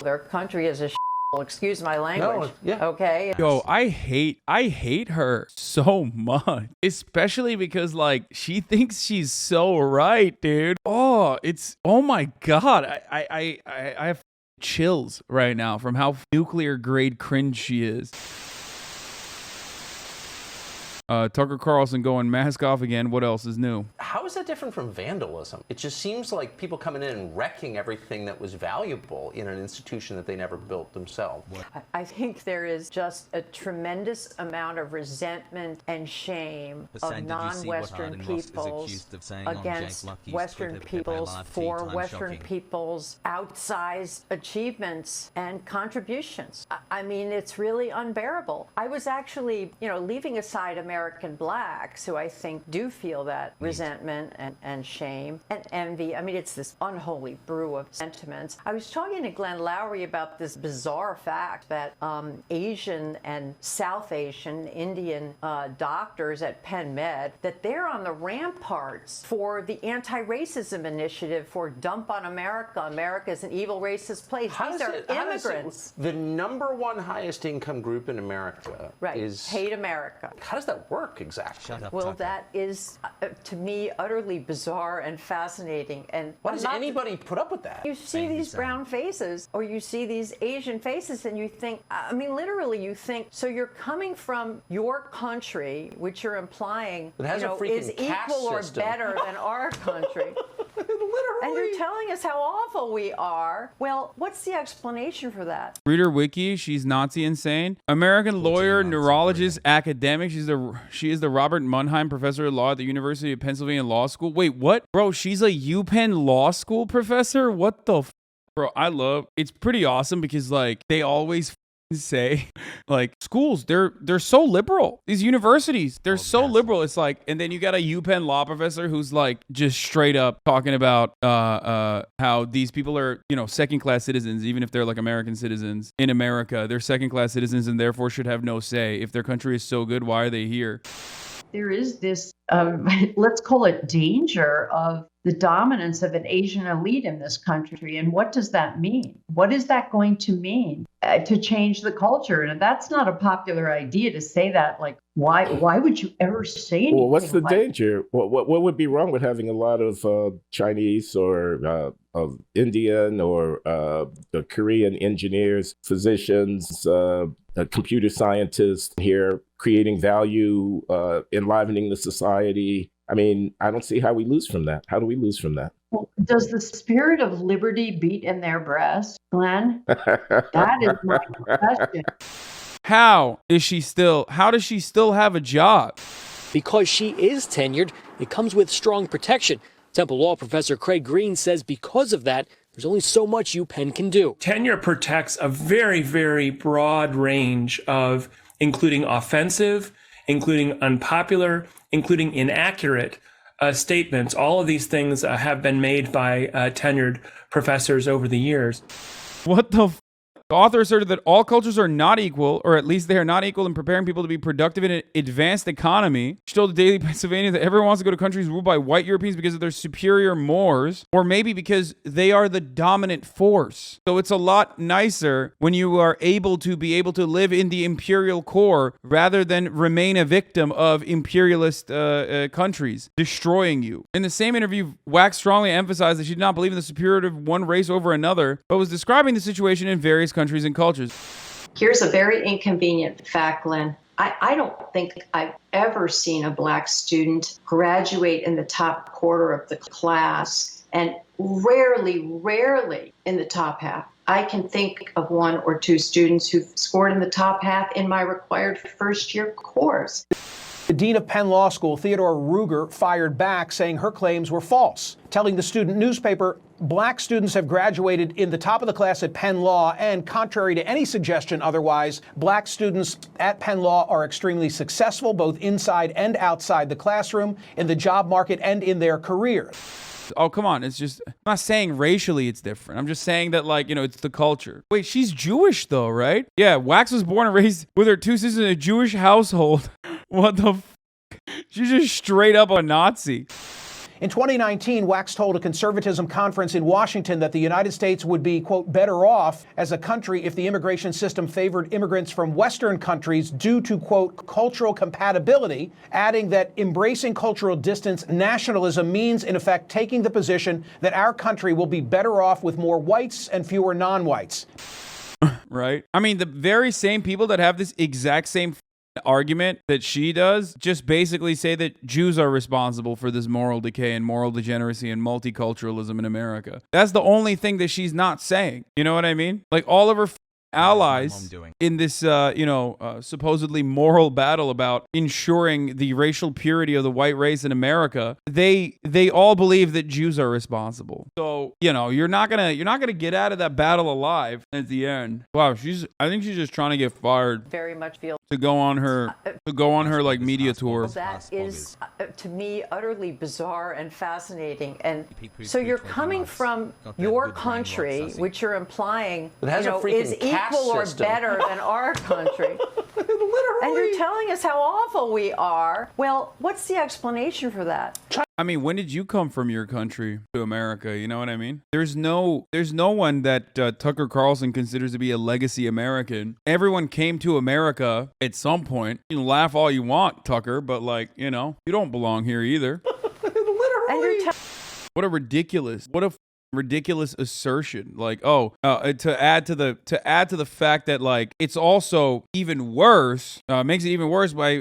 Their country is a excuse my language. No, yeah. Okay. Yo, I hate her so much. Especially because like she thinks she's so right, dude. Oh my god. I have chills right now from how nuclear grade cringe she is. Tucker Carlson going mask off again. What else is new? How is that different from vandalism? It just seems like people coming in and wrecking everything that was valuable in an institution that they never built themselves. I think there is just a tremendous amount of resentment and shame of non-Western peoples against Western peoples for Western peoples' outsized achievements and contributions. I mean, it's really unbearable. I was actually, leaving aside American blacks, who I think do feel that resentment and shame and envy. I mean, it's this unholy brew of sentiments. I was talking to Glenn Lowry about this bizarre fact that Asian and South Asian Indian doctors at Penn Med, that they're on the ramparts for the anti-racism initiative for Dump on America. America is an evil racist place. These are immigrants. The number one highest income group in America is hate America. How does that work exactly? Shut up, Well, Tucker. that is, to me, utterly bizarre and fascinating. And why does anybody put up with that? You see these brown faces, or you see these Asian faces, and you think, I mean, literally, you think, so you're coming from your country, which you're implying, is equal or better than our country. Literally. And you're telling us how awful we are. Well, what's the explanation for that? Reader Wiki, she's Nazi insane. American lawyer, neurologist, academic. She is the Robert Mannheim Professor of Law at the University of Pennsylvania Law School. Wait, what? Bro, she's a UPenn Law School professor? What the Bro, it's pretty awesome because like they always say like schools, they're so liberal. These universities, they're so liberal. It's like, and then you got a UPenn law professor who's like just straight up talking about how these people are, second class citizens, even if they're like American citizens in America. They're second class citizens and therefore should have no say. If their country is so good, why are they here? There is this, let's call it danger of the dominance of an Asian elite in this country. And what does that mean? What is that going to mean to change the culture? And that's not a popular idea to say that. Like, why would you ever say anything? Well, what's the danger? What would be wrong with having a lot of Chinese or of Indian or the Korean engineers, physicians, computer scientists here creating value, enlivening the society? I mean, I don't see how we lose from that. How do we lose from that? Well, does the spirit of liberty beat in their breast, Glenn? That is my question. How does she still have a job? Because she is tenured, it comes with strong protection. Temple Law professor Craig Green says because of that, there's only so much UPenn can do. Tenure protects a very, very broad range of including offensive, including unpopular, including inaccurate statements. All of these things have been made by tenured professors over the years. What the The author asserted that all cultures are not equal, or at least they are not equal in preparing people to be productive in an advanced economy. She told the Daily Pennsylvania that everyone wants to go to countries ruled by white Europeans because of their superior mores, or maybe because they are the dominant force. So it's a lot nicer when you are able to live in the imperial core rather than remain a victim of imperialist countries destroying you. In the same interview, Wax strongly emphasized that she did not believe in the superiority of one race over another, but was describing the situation in various countries and cultures. Here's a very inconvenient fact, Glenn. I don't think I've ever seen a black student graduate in the top quarter of the class, and rarely in the top half. I can think of one or two students who've scored in the top half in my required first-year course. The dean of Penn Law School, Theodore Ruger, fired back, saying her claims were false, telling the student newspaper, black students have graduated in the top of the class at Penn Law, and contrary to any suggestion otherwise, black students at Penn Law are extremely successful, both inside and outside the classroom, in the job market, and in their career. Oh, come on. It's just, I'm not saying racially it's different. I'm just saying that, like, it's the culture. Wait, she's Jewish, though, right? Yeah, Wax was born and raised with her two sisters in a Jewish household. What the She's just straight up a Nazi. In 2019, Wax told a conservatism conference in Washington that the United States would be, quote, better off as a country if the immigration system favored immigrants from Western countries due to, quote, cultural compatibility, adding that embracing cultural distance nationalism means, in effect, taking the position that our country will be better off with more whites and fewer non-whites. Right? I mean, the very same people that have this exact same argument that she does just basically say that Jews are responsible for this moral decay and moral degeneracy and multiculturalism in America. That's the only thing that she's not saying. You know what I mean? Like all of her allies in this, supposedly moral battle about ensuring the racial purity of the white race in America, they all believe that Jews are responsible. So, you're not gonna get out of that battle alive at the end. Wow, I think she's just trying to get fired. Very much feel to go on her like media tour. That is, to me, utterly bizarre and fascinating. And so you're coming from your country, which you're implying is equal or better than our country. And you're telling us how awful we are. Well, what's the explanation for that? I mean, when did you come from your country to America? You know what I mean? There's no one that Tucker Carlson considers to be a legacy American. Everyone came to America at some point. You can laugh all you want, Tucker, but you don't belong here either. Literally. And what a ridiculous assertion. To add to the fact that it's also even worse, makes it even worse by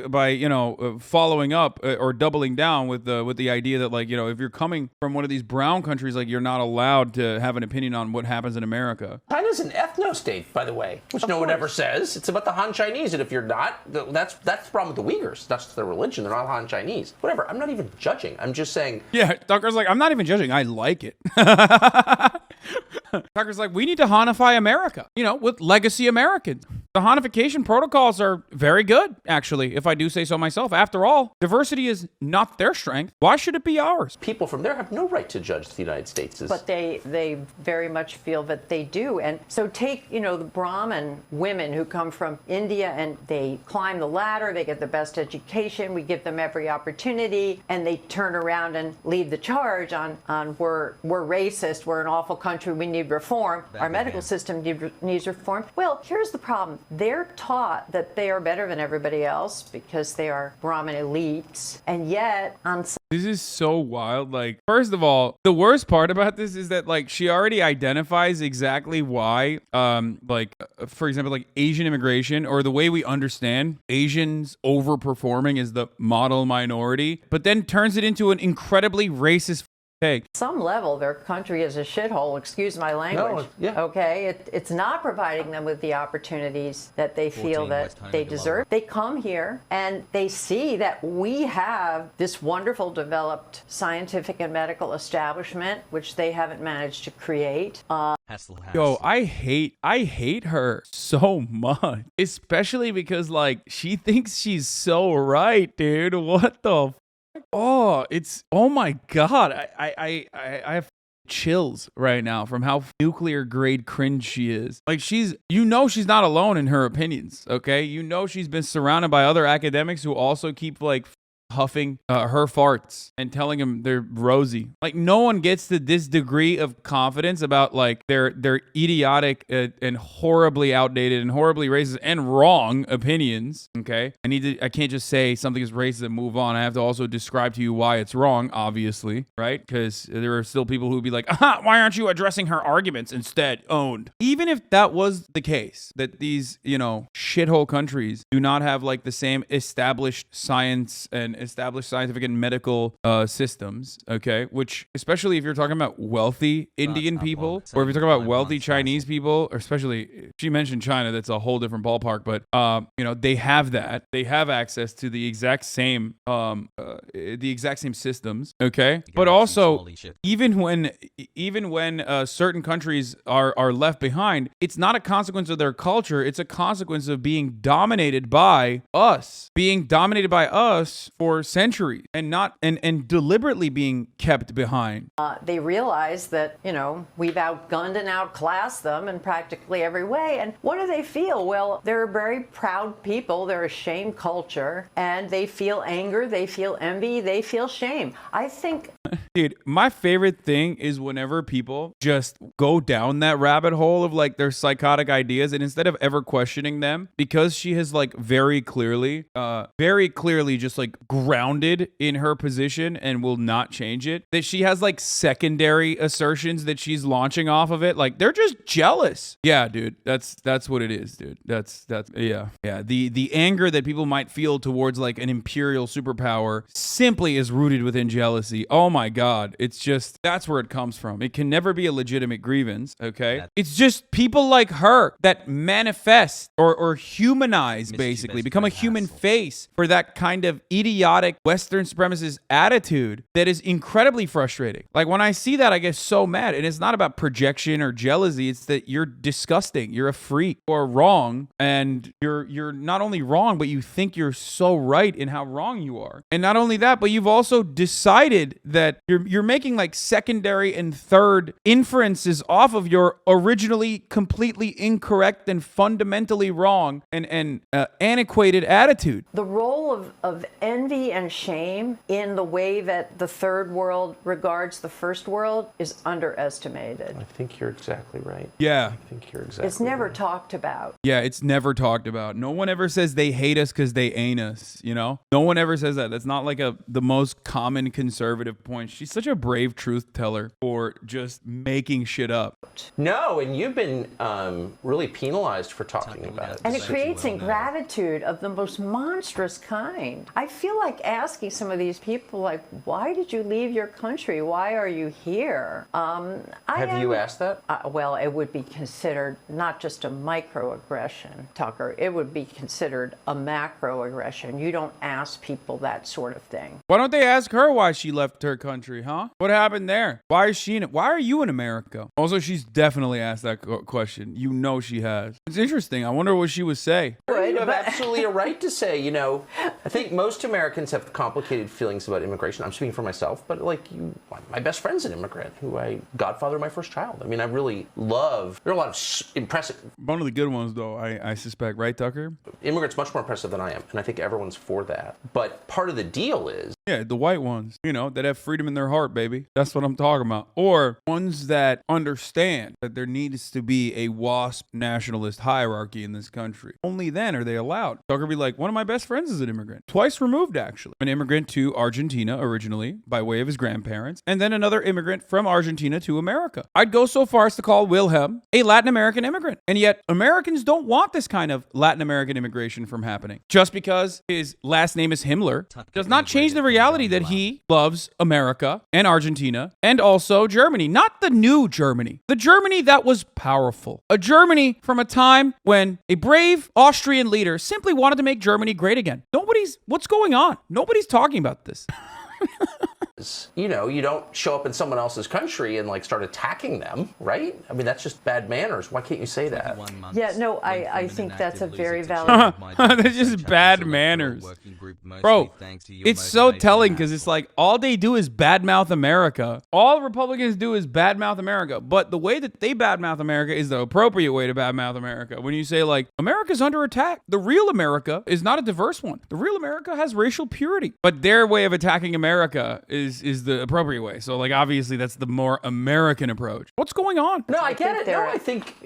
following up or doubling down with the idea that if you're coming from one of these brown countries, you're not allowed to have an opinion on what happens in America. China's an ethno-state, by the way, which no one ever says. It's about the Han Chinese, and if you're not, that's the problem with the Uyghurs. That's their religion. They're not Han Chinese. Whatever. I'm not even judging. I'm just saying. Yeah, Tucker's I'm not even judging. I like it. Tucker's we need to Hanify America, with legacy Americans. The Hanification protocols are very good, actually, if I do say so myself. After all, diversity is not their strength. Why should it be ours? People from there have no right to judge the United States. But they very much feel that they do. And so take, the Brahmin women who come from India and they climb the ladder, they get the best education, we give them every opportunity, and they turn around and lead the charge on we're racist, we're an awful country, we need reform, our medical system needs reform. Well, here's the problem. They're taught that they are better than everybody else because they are Brahmin elites, and yet on this is so wild. First of all, the worst part about this is that she already identifies exactly why for example, Asian immigration, or the way we understand Asians overperforming as the model minority, but then turns it into an incredibly racist take. Some level, their country is a shithole, excuse my language. No, yeah. Okay, it's not providing them with the opportunities that they feel that they deserve. They come here and they see that we have this wonderful developed scientific and medical establishment, which they haven't managed to create. Yo, I hate her so much, especially because she thinks she's so right, dude. What the oh my God. I have chills right now from how nuclear grade cringe she is. She's not alone in her opinions, okay? She's been surrounded by other academics who also keep huffing her farts and telling him they're rosy. No one gets to this degree of confidence about their idiotic and horribly outdated and horribly racist and wrong opinions. Okay, I can't just say something is racist and move on. I have to also describe to you why it's wrong, obviously, right? Because there are still people who would be why aren't you addressing her arguments instead? Owned. Even if that was the case, that these shithole countries do not have the same established science and established scientific and medical systems, okay? Which, especially if you're talking about wealthy Indian people, or if you're talking about wealthy Chinese people, or especially, she mentioned China, that's a whole different ballpark, but, they have that. They have access to the exact same systems, okay? But also, even when certain countries are left behind, it's not a consequence of their culture, it's a consequence of being dominated by us for for centuries and not and deliberately being kept behind. They realize that, we've outgunned and outclassed them in practically every way. And what do they feel? Well, they're very proud people. They're a shame culture, and they feel anger, they feel envy, they feel shame. I think... Dude, my favorite thing is whenever people just go down that rabbit hole of like their psychotic ideas, and instead of ever questioning them, because she has like very clearly just like grounded in her position and will not change it, that she has like secondary assertions that she's launching off of it. Like they're just jealous. Yeah, dude, that's what it is, dude. That's yeah. The anger that people might feel towards like an imperial superpower simply is rooted within jealousy. Oh my God. It's just, that's where it comes from. It can never be a legitimate grievance, okay? It's just people like her that manifest or humanize, basically, become a human face for that kind of idiotic Western supremacist attitude that is incredibly frustrating. Like when I see that, I get so mad. And it's not about projection or jealousy. It's that you're disgusting. You're a freak or wrong. And you're not only wrong, but you think you're so right in how wrong you are. And not only that, but you've also decided that you're making like secondary and third inferences off of your originally completely incorrect and fundamentally wrong and antiquated attitude. The role of envy and shame in the way that the third world regards the first world is underestimated. I think you're exactly right. Yeah. I think you're exactly It's never right. talked about. Yeah, it's never talked about. No one ever says they hate us because they ain't us, No one ever says that. That's not like the most common conservative point. She's such a brave truth teller for just making shit up. No, and you've been really penalized for talking about it. And it creates ingratitude of the most monstrous kind. I feel like asking some of these people, like, why did you leave your country? Why are you here? Have you asked that? Well, it would be considered not just a microaggression, Tucker. It would be considered a macroaggression. You don't ask people that sort of thing. Why don't they ask her why she left her country, huh? What happened there? Why are you in America? Also, she's definitely asked that question. She has. It's interesting. I wonder what she would say. You have absolutely a right to say, I think most Americans have complicated feelings about immigration. I'm speaking for myself, but my best friend's an immigrant who I godfather my first child. I mean, I really love, there are a lot of impressive. One of the good ones, though, I suspect, right, Tucker? Immigrants much more impressive than I am, and I think everyone's for that. But part of the deal is... Yeah, the white ones, that have freedom in their heart, baby. That's what I'm talking about. Or ones that understand that there needs to be a WASP nationalist hierarchy in this country. Only then are they allowed. Tucker be like, one of my best friends is an immigrant. Twice removed, actually. An immigrant to Argentina originally by way of his grandparents, and then another immigrant from Argentina to America. I'd go so far as to call Wilhelm a Latin American immigrant. And yet Americans don't want this kind of Latin American immigration from happening. Just because his last name is Himmler does not change the reality that he loves America and Argentina and also Germany. Not the new Germany. The Germany that was powerful. A Germany from a time when a brave Austrian leader simply wanted to make Germany great again. What's going on? Nobody's talking about this. You don't show up in someone else's country and start attacking them, right? I mean, that's just bad manners. Why can't you say that? Yeah, no, I think that's a very valid... That's just bad manners. Bro, it's so telling because it's like all they do is badmouth America. All Republicans do is badmouth America. But the way that they badmouth America is the appropriate way to badmouth America. When you say America's under attack, the real America is not a diverse one. The real America has racial purity. But their way of attacking America is the appropriate way. So obviously that's the more American approach. What's going on? No, I get it. No, I think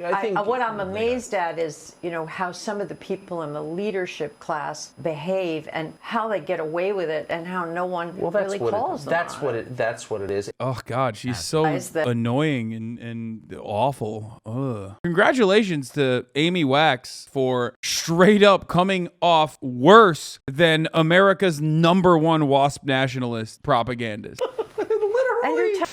what I'm amazed at is, how some of the people in the leadership class behave and how they get away with it and how no one really calls them. That's what it is. Oh God, she's so annoying and awful. Ugh. Congratulations to Amy Wax for straight up coming off worse than America's #1 WASP nationalist propagandist. And you're